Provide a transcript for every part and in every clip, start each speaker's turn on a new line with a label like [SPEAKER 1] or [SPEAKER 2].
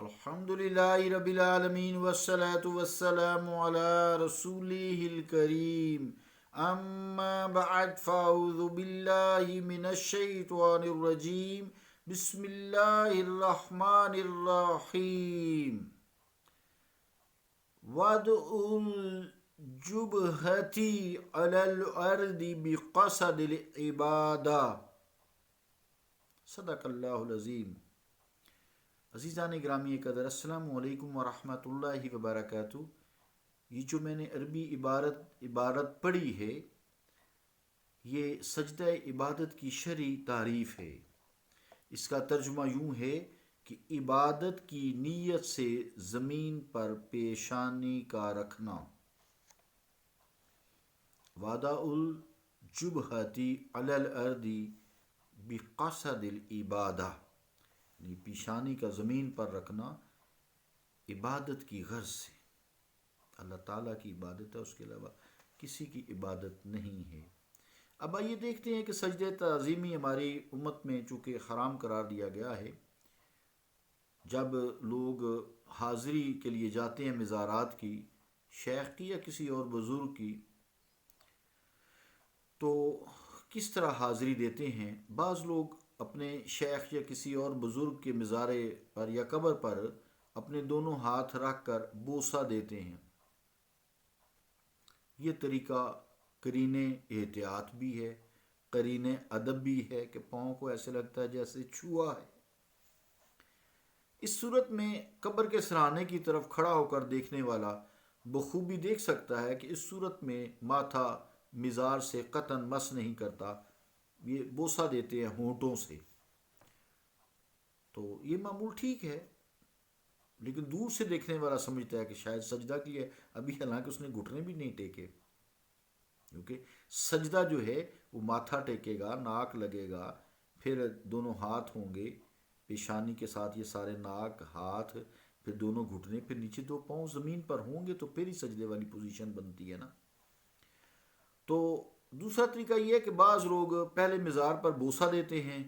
[SPEAKER 1] الحمدللہ رب العالمین والصلاة والسلام علی رسولہ الکریم اما بعد فاعوذ باللہ من الشیطان الرجیم بسم اللہ الرحمن الرحیم وَضْعُ الْجُبْهَةِ عَلَى الْأَرْضِ بِقَصْدِ الْعِبَادَةِ صدق اللہ العظیم۔ عزیزان گرامی قدر، السلام علیکم ورحمۃ اللہ وبرکاتہ۔ یہ جو میں نے عربی عبارت پڑھی ہے، یہ سجدہ عبادت کی شرعی تعریف ہے۔ اس کا ترجمہ یوں ہے کہ عبادت کی نیت سے زمین پر پیشانی کا رکھنا۔ وَضْعُ الْجُبْهَةِ عَلَى الْأَرْضِ بِقَصْدِ الْعِبَادَةِ، یعنی پیشانی کا زمین پر رکھنا عبادت کی غرض سے۔ اللہ تعالیٰ کی عبادت ہے، اس کے علاوہ کسی کی عبادت نہیں ہے۔ اب آئیے دیکھتے ہیں کہ سجدہ تعظیمی ہماری امت میں چونکہ حرام قرار دیا گیا ہے، جب لوگ حاضری کے لیے جاتے ہیں مزارات کی، شیخ کی یا کسی اور بزرگ کی، تو کس طرح حاضری دیتے ہیں؟ بعض لوگ اپنے شیخ یا کسی اور بزرگ کے مزارے پر یا قبر پر اپنے دونوں ہاتھ رکھ کر بوسہ دیتے ہیں۔ یہ طریقہ قرین احتیاط بھی ہے، قرین ادب بھی ہے کہ پاؤں کو ایسے لگتا ہے جیسے چھوا ہے۔ اس صورت میں قبر کے سرانے کی طرف کھڑا ہو کر دیکھنے والا بخوبی دیکھ سکتا ہے کہ اس صورت میں ماتھا مزار سے قطعاً مس نہیں کرتا، یہ بوسہ دیتے ہیں ہونٹوں سے۔ تو یہ معمول ٹھیک ہے، لیکن دور سے دیکھنے والا سمجھتا ہے کہ شاید سجدہ کیا ہے، ابھی حالانکہ اس نے گھٹنے بھی نہیں ٹیکے، کیونکہ سجدہ جو ہے وہ ماتھا ٹیکے گا، ناک لگے گا، پھر دونوں ہاتھ ہوں گے پیشانی کے ساتھ، یہ سارے ناک، ہاتھ، پھر دونوں گھٹنے، پھر نیچے دو پاؤں زمین پر ہوں گے، تو پھر ہی سجدے والی پوزیشن بنتی ہے نا۔ تو دوسرا طریقہ یہ ہے کہ بعض لوگ پہلے مزار پر بوسہ دیتے ہیں،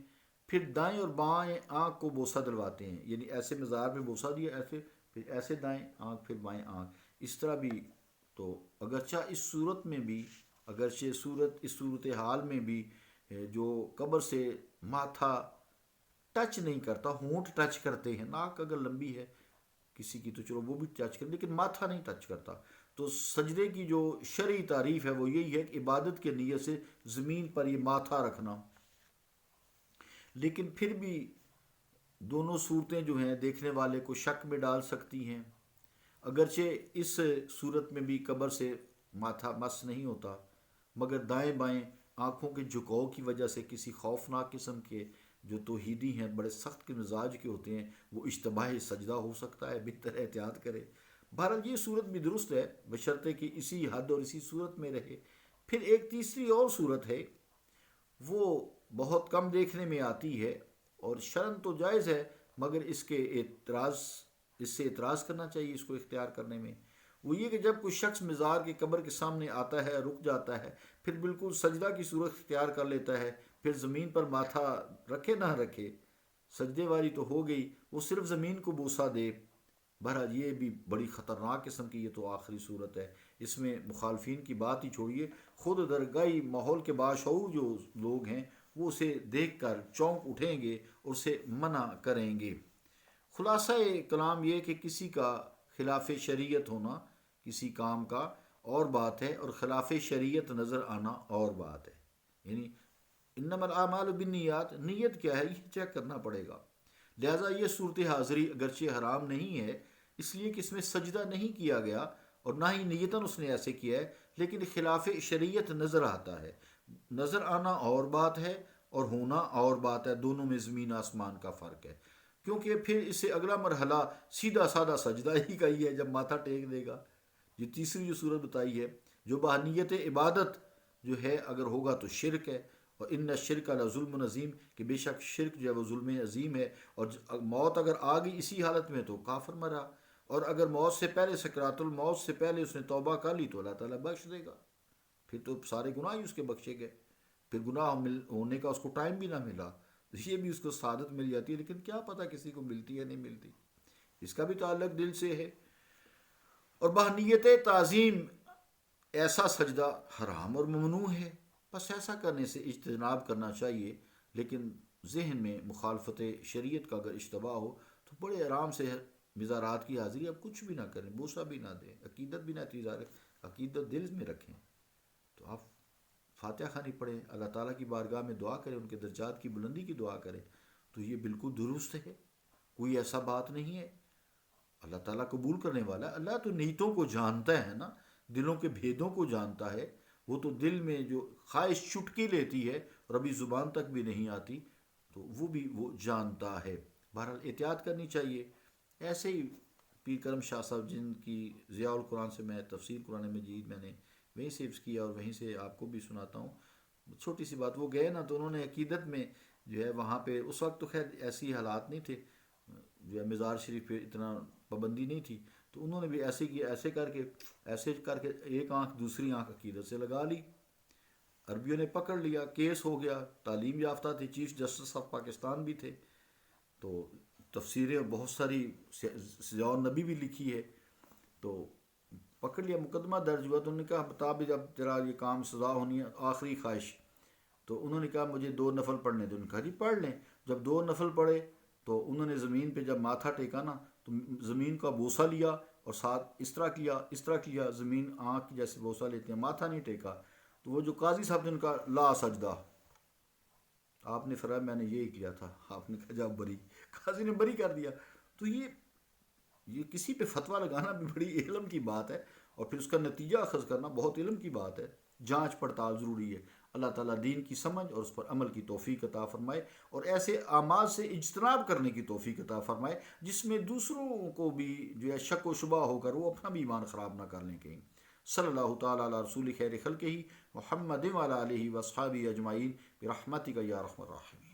[SPEAKER 1] پھر دائیں اور بائیں آنکھ کو بوسہ دلواتے ہیں، یعنی ایسے مزار میں بوسہ دیا، ایسے پھر ایسے دائیں آنکھ پھر بائیں آنکھ، اس طرح بھی۔ تو اگرچہ اس صورت حال میں بھی جو قبر سے ماتھا ٹچ نہیں کرتا، ہونٹ ٹچ کرتے ہیں، ناک اگر لمبی ہے کسی کی تو چلو وہ بھی ٹچ کرتے، لیکن ماتھا نہیں ٹچ کرتا۔ تو سجدے کی جو شرعی تعریف ہے وہ یہی ہے کہ عبادت کے نیت سے زمین پر یہ ماتھا رکھنا۔ لیکن پھر بھی دونوں صورتیں جو ہیں دیکھنے والے کو شک میں ڈال سکتی ہیں۔ اگرچہ اس صورت میں بھی قبر سے ماتھا مس نہیں ہوتا، مگر دائیں بائیں آنکھوں کے جھکاؤ کی وجہ سے کسی خوفناک قسم کے جو توحیدی ہیں، بڑے سخت کے مزاج کے ہوتے ہیں، وہ اشتباہ سجدہ ہو سکتا ہے، بہتر احتیاط کرے۔ بہرحال یہ صورت بھی درست ہے، بشرطے کہ اسی حد اور اسی صورت میں رہے۔ پھر ایک تیسری اور صورت ہے، وہ بہت کم دیکھنے میں آتی ہے اور شرعاً تو جائز ہے، مگر اس سے اعتراض کرنا چاہیے اس کو اختیار کرنے میں۔ وہ یہ کہ جب کوئی شخص مزار کی قبر کے سامنے آتا ہے، رک جاتا ہے، پھر بالکل سجدہ کی صورت اختیار کر لیتا ہے، پھر زمین پر ماتھا رکھے نہ رکھے، سجدے والی تو ہو گئی، وہ صرف زمین کو بوسہ دے۔ بہرحال یہ بھی بڑی خطرناک قسم کی یہ تو آخری صورت ہے۔ اس میں مخالفین کی بات ہی چھوڑیے، خود درگاہی ماحول کے باشعور جو لوگ ہیں وہ اسے دیکھ کر چونک اٹھیں گے اور اسے منع کریں گے۔ خلاصہ کلام یہ کہ کسی کا خلاف شریعت ہونا کسی کام کا اور بات ہے، اور خلاف شریعت نظر آنا اور بات ہے۔ یعنی انما الاعمال بالنیات، نیت کیا ہے یہ چیک کرنا پڑے گا۔ لہٰذا یہ صورت حاضری اگرچہ حرام نہیں ہے، اس لیے کہ اس میں سجدہ نہیں کیا گیا اور نہ ہی نیتاً اس نے ایسے کیا ہے، لیکن خلاف شریعت نظر آتا ہے۔ نظر آنا اور بات ہے اور ہونا اور بات ہے، دونوں میں زمین آسمان کا فرق ہے۔ کیونکہ پھر اس سے اگلا مرحلہ سیدھا سادہ سجدہ ہی کا ہی ہے جب ماتھا ٹیک دے گا۔ یہ تیسری جو صورت بتائی ہے، جو بہنیت عبادت جو ہے اگر ہوگا تو شرک ہے، اور ان الشرک لظلم عظیم، کہ بے شک شرک جو ہے وہ ظلم عظیم ہے، اور موت اگر آ گئی اسی حالت میں تو کافر مرا، اور اگر موت سے پہلے سکرات الموت سے پہلے اس نے توبہ کر لی تو اللہ تعالیٰ بخش دے گا، پھر تو سارے گناہ ہی اس کے بخشے گئے، پھر گناہ ہونے کا اس کو ٹائم بھی نہ ملا، یہ بھی اس کو سعادت مل جاتی ہے، لیکن کیا پتہ کسی کو ملتی ہے نہیں ملتی۔ اس کا بھی تعلق دل سے ہے۔ اور بہنیت تعظیم ایسا سجدہ حرام اور ممنوع ہے، بس ایسا کرنے سے اجتناب کرنا چاہیے، لیکن ذہن میں مخالفت شریعت کا اگر اشتباہ ہو تو بڑے آرام سے مزارات کی حاضری اب کچھ بھی نہ کریں، بوسہ بھی نہ دیں، عقیدت بھی نہ تیزار، عقیدت دل میں رکھیں، تو آپ فاتحہ خانی پڑھیں، اللہ تعالیٰ کی بارگاہ میں دعا کریں، ان کے درجات کی بلندی کی دعا کریں، تو یہ بالکل درست ہے، کوئی ایسا بات نہیں ہے۔ اللہ تعالیٰ قبول کرنے والا ہے، اللہ تو نیتوں کو جانتا ہے نا، دلوں کے بھیدوں کو جانتا ہے، وہ تو دل میں جو خواہش چٹکی لیتی ہے اور ابھی زبان تک بھی نہیں آتی تو وہ بھی وہ جانتا ہے۔ بہرحال احتیاط کرنی چاہیے۔ ایسے ہی پیر کرم شاہ صاحب جن کی ضیاء القرآن سے میں تفسیر قرآن مجید میں نے وہیں سے حفظ کیا اور وہیں سے آپ کو بھی سناتا ہوں، چھوٹی سی بات، وہ گئے نا تو انہوں نے عقیدت میں جو ہے وہاں پہ اس وقت تو خیر ایسی حالات نہیں تھے، جو ہے مزار شریف پہ اتنا پابندی نہیں تھی، تو انہوں نے بھی ایسے کیا، ایسے کر کے ایک آنکھ دوسری آنکھ عقیدت سے لگا لی، عربیوں نے پکڑ لیا، کیس ہو گیا، تعلیم یافتہ تھے، چیف جسٹس آف پاکستان بھی تھے، تو تفسیریں بہت ساری ضیاء النبی بھی لکھی ہے، تو پکڑ لیا، مقدمہ درج ہوا، تو انہوں نے کہا بتا بھی جب تیرا یہ کام سزا ہونی ہے، آخری خواہش، تو انہوں نے کہا مجھے 2 نفل پڑھنے دو، انہوں نے کہا جی پڑھ لیں، جب 2 نفل پڑھے تو انہوں نے زمین پہ جب ماتھا ٹیکا نا تو زمین کا بوسہ لیا اور ساتھ اس طرح کیا، زمین آنکھ جیسے بوسہ لیتے ہیں، ماتھا نہیں ٹیکا، تو وہ جو قاضی صاحب نے ان کا لا سجدہ، آپ نے فرمایا میں نے یہی کیا تھا، آپ نے کہا جا بری، قاضی نے بری کر دیا۔ تو یہ کسی پہ فتویٰ لگانا بھی بڑی علم کی بات ہے، اور پھر اس کا نتیجہ اخذ کرنا بہت علم کی بات ہے، جانچ پڑتال ضروری ہے۔ اللہ تعالیٰ دین کی سمجھ اور اس پر عمل کی توفیق عطا فرمائے، اور ایسے اعمال سے اجتناب کرنے کی توفیق عطا فرمائے جس میں دوسروں کو بھی جو ہے شک و شبہ ہو کر وہ اپنا بھی ایمان خراب نہ کر لیں کہیں۔ صلی اللہ تعالیٰ علی رسول خیر خلقہ محمد وعلی آلہ واصحابہ اجمعین برحمتک یا ارحم الراحمین۔